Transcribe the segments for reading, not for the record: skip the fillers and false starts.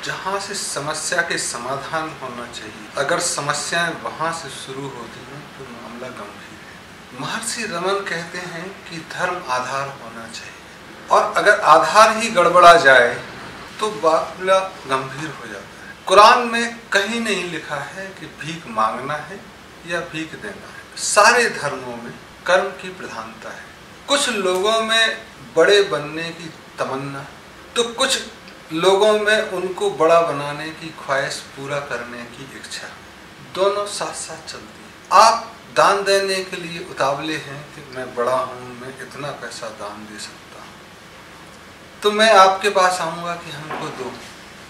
जहाँ से समस्या के समाधान होना चाहिए, अगर समस्याएं वहाँ से शुरू होती हैं तो मामला गंभीर है। महर्षि रमन कहते हैं कि धर्म आधार होना चाहिए, और अगर आधार ही गड़बड़ा जाए तो मामला गंभीर हो जाता है। कुरान में कहीं नहीं लिखा है कि भीख मांगना है या भीख देना है। सारे धर्मों में कर्म की प्रधानता है। कुछ लोगों में बड़े बनने की तमन्ना, तो कुछ लोगों में उनको बड़ा बनाने की ख्वाहिश पूरा करने की इच्छा, दोनों साथ साथ चलती है। आप दान देने के लिए उतावले हैं कि मैं बड़ा हूँ, मैं इतना पैसा दान दे सकता हूँ, तो मैं आपके पास आऊँगा कि हमको दो।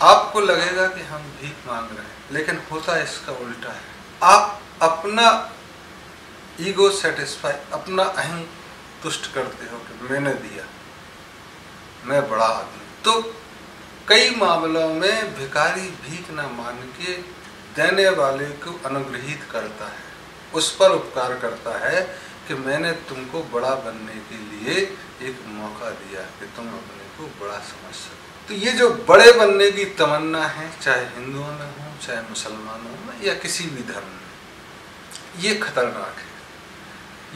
आपको लगेगा कि हम भीख मांग रहे हैं, लेकिन होता इसका उल्टा है। आप अपना ईगो सेटिस्फाई, अपना अहं तुष्ट करते हो कि मैंने दिया, मैं बड़ा आदमी। तो कई मामलों में भिखारी भीख न मान के देने वाले को अनुग्रहित करता है, उस पर उपकार करता है कि मैंने तुमको बड़ा बनने के लिए एक मौका दिया कि तुम अपने को बड़ा समझ सको। तो ये जो बड़े बनने की तमन्ना है, चाहे हिंदुओं में हो, चाहे मुसलमानों में, या किसी भी धर्म में, ये खतरनाक है।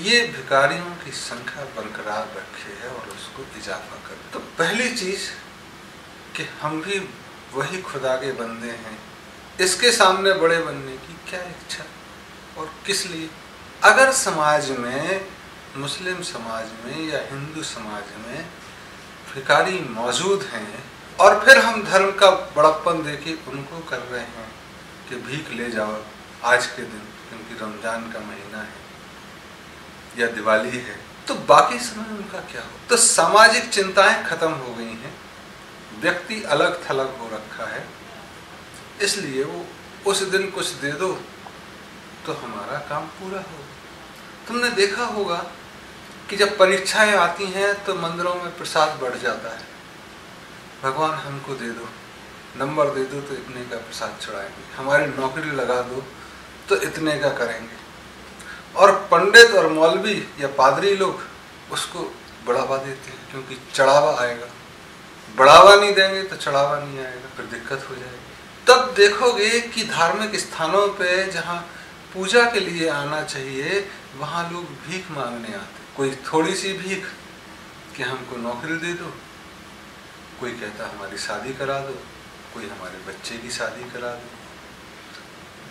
ये भिखारियों की संख्या बरकरार रखे है और उसको इजाफा करे। तो पहली चीज कि हम भी वही खुदा के बंदे हैं, इसके सामने बड़े बनने की क्या इच्छा और किस लिए। अगर समाज में, मुस्लिम समाज में या हिंदू समाज में भिखारी मौजूद हैं और फिर हम धर्म का बड़प्पन देके उनको कर रहे हैं कि भीख ले जाओ आज के दिन, क्योंकि रमजान का महीना है या दिवाली है, तो बाकी समय उनका क्या हो। तो सामाजिक चिंताएं खत्म हो गई हैं, व्यक्ति अलग थलग हो रखा है, इसलिए वो उस दिन कुछ दे दो तो हमारा काम पूरा हो। तुमने देखा होगा कि जब परीक्षाएं आती हैं तो मंदिरों में प्रसाद बढ़ जाता है। भगवान हमको दे दो, नंबर दे दो तो इतने का प्रसाद चढ़ाएंगे, हमारी नौकरी लगा दो तो इतने का करेंगे। और पंडित और मौलवी या पादरी लोग उसको बढ़ावा देते हैं, क्योंकि चढ़ावा आएगा। बढ़ावा नहीं देंगे तो चढ़ावा नहीं आएगा, फिर दिक्कत हो जाएगी। तब देखोगे कि धार्मिक स्थानों पे जहाँ पूजा के लिए आना चाहिए, वहाँ लोग भीख मांगने आते। कोई थोड़ी सी भीख कि हमको नौकरी दे दो, कोई कहता हमारी शादी करा दो, कोई हमारे बच्चे की शादी करा दो।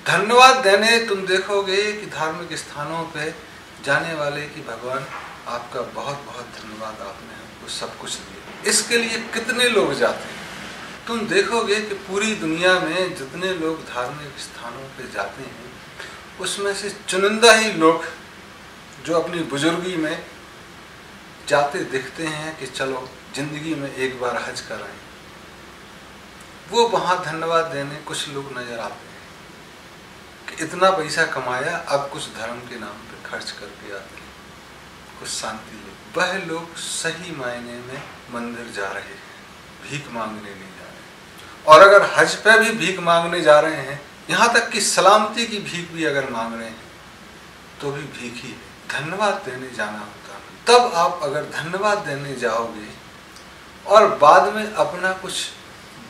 धन्यवाद देने तुम देखोगे कि धार्मिक स्थानों पे जाने वाले कि भगवान आपका बहुत बहुत धन्यवाद, आपने हमको सब कुछ दिया। इसके लिए कितने लोग जाते हैं। तुम देखोगे कि पूरी दुनिया में जितने लोग धार्मिक स्थानों पे जाते हैं, उसमें से चुनिंदा ही लोग जो अपनी बुजुर्गी में जाते दिखते हैं कि चलो जिंदगी में एक बार हज कराएं, वो वहाँ धन्यवाद देने कुछ लोग नजर आते हैं कि इतना पैसा कमाया, अब कुछ धर्म के नाम पे खर्च करके आते हैं, कुछ शांति ले। वह लोग सही मायने में मंदिर जा रहे हैं, भीख मांगने नहीं जा रहे। और अगर हज पे भी भीख मांगने जा रहे हैं, यहाँ तक कि सलामती की भीख भी अगर मांग रहे हैं तो भी भीख ही है, धन्यवाद देने जाना होता है। तब आप अगर धन्यवाद देने जाओगे और बाद में अपना कुछ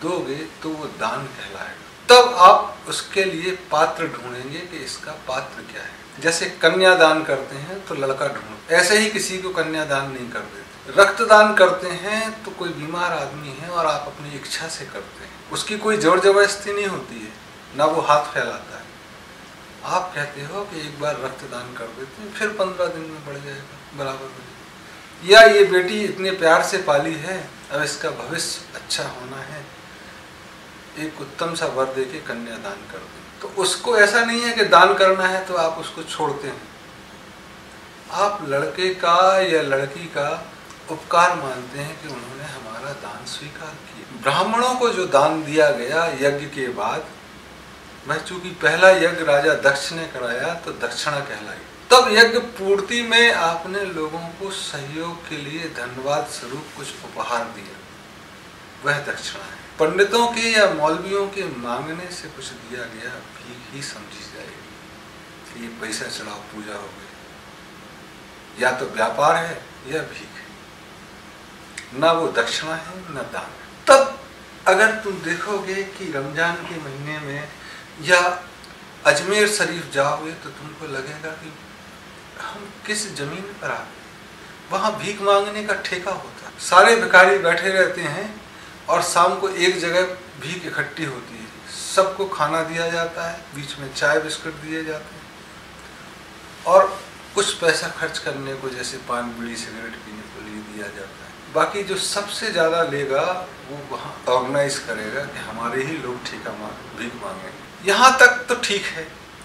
दोगे तो वो दान कहलाएगा। तब आप उसके लिए पात्र ढूंढेंगे कि इसका पात्र क्या है। जैसे कन्यादान करते हैं तो लड़का ढूंढो, ऐसे ही किसी को कन्यादान नहीं कर देते। रक्तदान करते हैं तो कोई बीमार आदमी है और आप अपनी इच्छा से करते हैं, उसकी कोई जोर जबरदस्ती नहीं होती है, ना वो हाथ फैलाता है। आप कहते हो कि एक बार रक्तदान कर देते हैं, फिर 15 दिन में बढ़ जाएगा, बराबर हो जाएगा। या ये बेटी इतने प्यार से पाली है, अब इसका भविष्य अच्छा होना है, एक उत्तम सा वर दे के कन्यादान कर दें। तो उसको ऐसा नहीं है कि दान करना है तो आप उसको छोड़ते हैं। आप लड़के का या लड़की का उपकार मानते हैं कि उन्होंने हमारा दान स्वीकार किया। ब्राह्मणों को जो दान दिया गया यज्ञ के बाद, वह चूंकि पहला यज्ञ राजा दक्ष ने कराया तो दक्षिणा कहलाई। तब यज्ञ पूर्ति में आपने लोगों को सहयोग के लिए धन्यवाद स्वरूप कुछ उपहार दिया, वह दक्षिणा है। पंडितों के या मौलवियों के मांगने से कुछ दिया गया भीख ही समझी जाएगी। ये पैसा चढ़ाओ पूजा हो गई, या तो व्यापार है या भीख है, ना वो दक्षिणा है ना दान है। तब अगर तुम देखोगे कि रमजान के महीने में या अजमेर शरीफ जाओगे तो तुमको लगेगा कि हम किस जमीन पर आ गए। वहाँ भीख मांगने का ठेका होता है, सारे भिखारी बैठे रहते हैं और शाम को एक जगह भीख इकट्ठी होती है, सबको खाना दिया जाता है, बीच में चाय बिस्कुट दिए जाते हैं और कुछ पैसा खर्च करने को जैसे पान बीड़ी सिगरेट पीने को लिए दिया जाता है। बाकी जो सबसे ज़्यादा लेगा वो वहाँ ऑर्गेनाइज करेगा कि हमारे ही लोग ठेका भीख मांगेंगे। यहाँ तक तो ठीक है।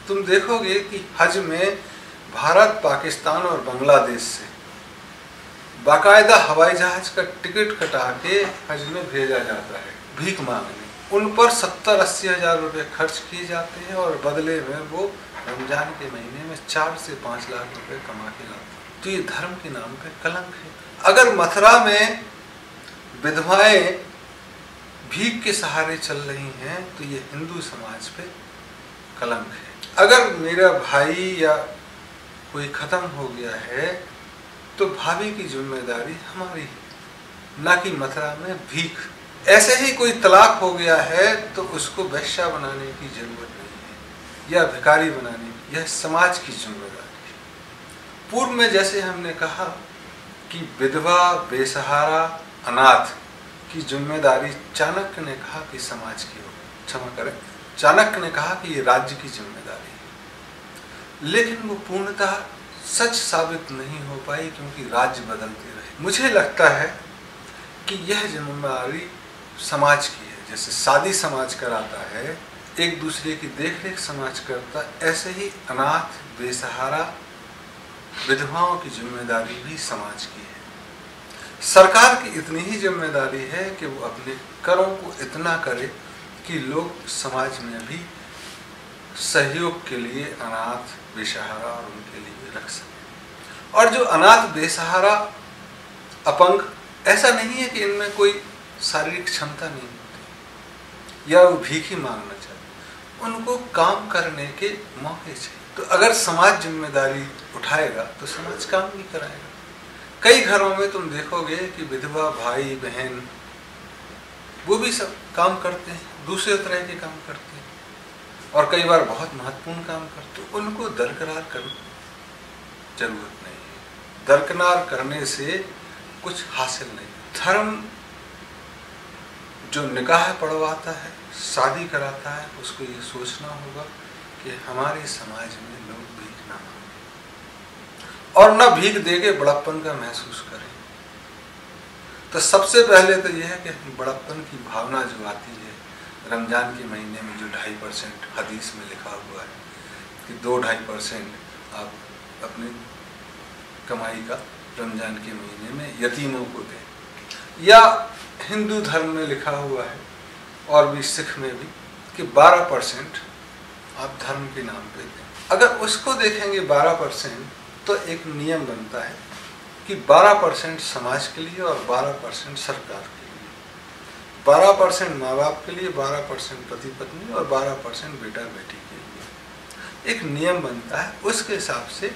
तुम देखोगे कि हज में भारत, पाकिस्तान और बांग्लादेश से बाकायदा हवाई जहाज का टिकट कटा के हज में भेजा जाता है भीख मांगने। उन पर 70-80 हज़ार रुपये खर्च किए जाते हैं और बदले में वो रमजान के महीने में 4 से 5 लाख रुपए कमा के लाते हैं। तो ये धर्म के नाम पे कलंक है। अगर मथुरा में विधवाएं भीख के सहारे चल रही हैं तो ये हिंदू समाज पे कलंक है। अगर मेरा भाई या कोई खत्म हो गया है तो भाभी की जिम्मेदारी हमारी है, ना कि मथुरा में भीख। ऐसे ही कोई तलाक हो गया है तो उसको वेश्या बनाने की जरूरत नहीं है या भिखारी बनाने की, यह समाज की जिम्मेदारी है। पूर्व में जैसे हमने कहा कि विधवा, बेसहारा, अनाथ की जिम्मेदारी चाणक्य ने कहा कि समाज की हो, क्षमा करें, चाणक्य ने कहा कि ये राज्य की जिम्मेदारी है, लेकिन वो पूर्णतः सच साबित नहीं हो पाई क्योंकि राज्य बदलते रहे। मुझे लगता है कि यह जिम्मेदारी समाज की है। जैसे शादी समाज कराता है, एक दूसरे की देखरेख समाज करता, ऐसे ही अनाथ, बेसहारा, विधवाओं की जिम्मेदारी भी समाज की है। सरकार की इतनी ही जिम्मेदारी है कि वो अपने करों को इतना करे कि लोग समाज में भी सहयोग के लिए अनाथ, बेसहारा और उनके लिए रख सके। और जो अनाथ, बेसहारा, अपंग, ऐसा नहीं है कि इनमें कोई शारीरिक क्षमता नहीं होती या वो भीख ही मांगना चाहते, उनको काम करने के मौके चाहिए। तो अगर समाज जिम्मेदारी उठाएगा तो समाज काम भी कराएगा। कई घरों में तुम देखोगे कि विधवा भाई बहन वो भी सब काम करते हैं, दूसरे तरह के काम करते हैं और कई बार बहुत महत्वपूर्ण काम करते हैं। उनको दरकिनार करने जरूरत नहीं है। दरकिनार करने से कुछ हासिल नहीं। धर्म जो निकाह पढ़वाता है, शादी कराता है, उसको ये सोचना होगा कि हमारे समाज में लोग भीख ना मांगे और न भीख देके बड़प्पन का महसूस करें। तो सबसे पहले तो यह है कि बड़प्पन की भावना जो आती है रमजान के महीने में, जो 2.5% हदीस में लिखा हुआ है कि 2-2.5% आप अपनी कमाई का रमजान के महीने में यतीमों को दें, या हिंदू धर्म में लिखा हुआ है और भी सिख में भी कि 12% आप धर्म के नाम पे दें। अगर उसको देखेंगे 12%, तो एक नियम बनता है कि 12% समाज के लिए और 12% सरकार के लिए, 12% माँ बाप के लिए, 12% पति पत्नी और 12% बेटा बेटी के लिए एक नियम बनता है। उसके हिसाब से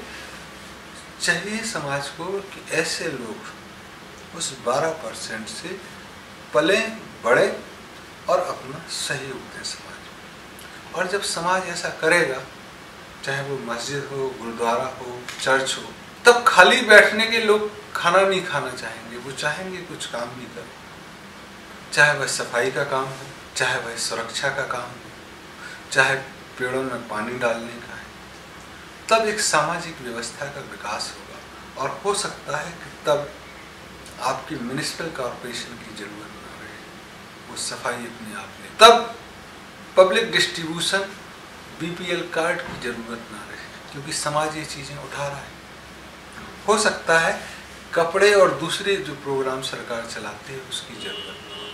चाहिए समाज को कि ऐसे लोग उस 12% से पले बढ़े और अपना सहयोग दें समाज में। और जब समाज ऐसा करेगा, चाहे वो मस्जिद हो, गुरुद्वारा हो, चर्च हो, तब खाली बैठने के लोग खाना नहीं खाना चाहेंगे, वो चाहेंगे कुछ काम भी करें, चाहे वह सफाई का काम हो, चाहे वह सुरक्षा का काम हो, चाहे पेड़ों में पानी डालने का है। तब एक सामाजिक व्यवस्था का विकास होगा और हो सकता है कि तब आपकी म्युनिसिपल कॉर्पोरेशन की जरूरत ना रहे, वो सफाई अपने आप में। तब पब्लिक डिस्ट्रीब्यूशन, बीपीएल कार्ड की जरूरत ना रहे, क्योंकि समाज ये चीज़ें उठा रहा है। हो सकता है कपड़े और दूसरे जो प्रोग्राम सरकार चलाती है उसकी जरूरत ना हो,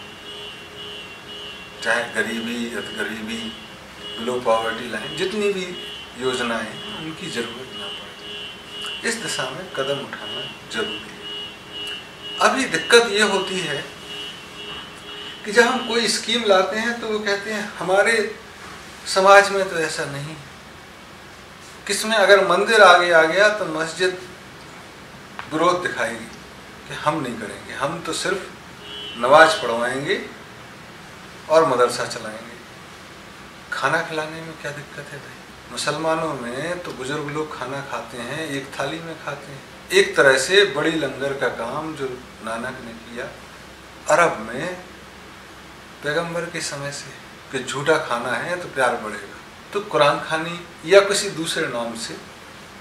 चाहे गरीबी, गरीबी, लो पॉवर्टी लाइन, जितनी भी योजनाएं हैं उनकी जरूरत ना पड़े। इस दिशा में कदम उठाना जरूरी है। अभी दिक्कत ये होती है कि जब हम कोई स्कीम लाते हैं तो वो कहते हैं हमारे समाज में तो ऐसा नहीं। किसमें अगर मंदिर आगे आ गया तो मस्जिद विरोध दिखाएगी कि हम नहीं करेंगे, हम तो सिर्फ नमाज पढ़वाएंगे और मदरसा चलाएंगे। खाना खिलाने में क्या दिक्कत है भाई? मुसलमानों में तो बुजुर्ग लोग खाना खाते हैं, एक थाली में खाते हैं। एक तरह से बड़ी लंगर का काम जो नानक ने किया अरब में पैगंबर के समय से, कि झूठा खाना है तो प्यार बढ़ेगा, तो कुरान खानी या किसी दूसरे नाम से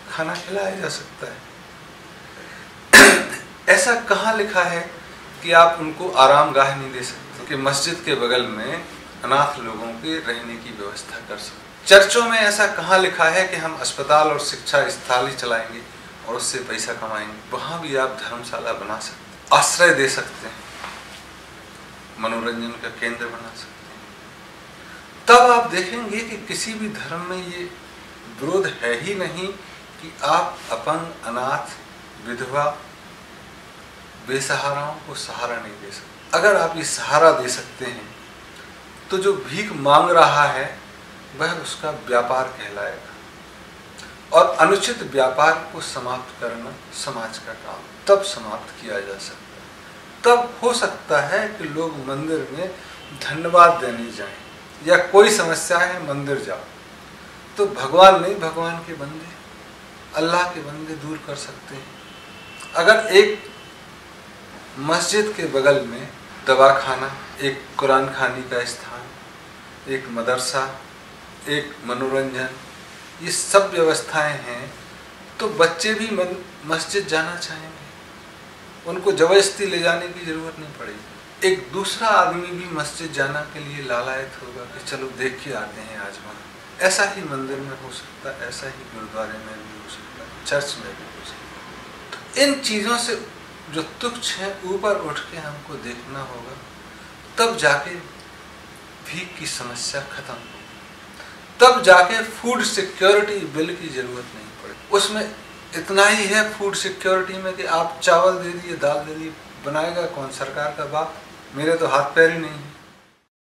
खाना खिलाया जा सकता है। ऐसा कहाँ लिखा है कि आप उनको आरामगाह नहीं दे सकते, कि मस्जिद के बगल में अनाथ लोगों के रहने की व्यवस्था कर सकते? चर्चों में ऐसा कहाँ लिखा है कि हम अस्पताल और शिक्षा स्थल चलाएंगे और उससे पैसा कमाएंगे? वहाँ भी आप धर्मशाला बना सकते, आश्रय दे सकते हैं, मनोरंजन का केंद्र बना सकते हैं। तब आप देखेंगे कि किसी भी धर्म में ये विरोध है ही नहीं कि आप अपंग, अनाथ, विधवा, बेसहाराओं को सहारा नहीं दे सकते। अगर आप ये सहारा दे सकते हैं तो जो भीख मांग रहा है वह उसका व्यापार कहलाएगा, और अनुचित व्यापार को समाप्त करना समाज का काम, तब समाप्त किया जा सकता है। तब हो सकता है कि लोग मंदिर में धन्यवाद देने जाएं, या कोई समस्या है मंदिर जाओ, तो भगवान नहीं, भगवान के बंदे, अल्लाह के बंदे दूर कर सकते हैं। अगर एक मस्जिद के बगल में दवाखाना, एक कुरान खानी का स्थान, एक मदरसा, एक मनोरंजन, ये सब व्यवस्थाएं हैं, तो बच्चे भी मस्जिद जाना चाहेंगे, उनको जबरदस्ती ले जाने की जरूरत नहीं पड़ेगी। एक दूसरा आदमी भी मस्जिद जाना के लिए लालायत होगा कि चलो देख के आते हैं आज वहाँ। ऐसा ही मंदिर में हो सकता है, ऐसा ही गुरुद्वारे में भी हो सकता है, चर्च में भी हो सकता है। तो इन चीज़ों से जो तुच्छ है ऊपर उठ के हमको देखना होगा, तब जाके भीख की समस्या खत्म होगी, तब जाके फूड सिक्योरिटी बिल की जरूरत नहीं पड़ेगी। उसमें इतना ही है फूड सिक्योरिटी में कि आप चावल दे दिए, दाल दे दी, बनाएगा कौन? सरकार का बाप। मेरे तो हाथ पैर ही नहीं है।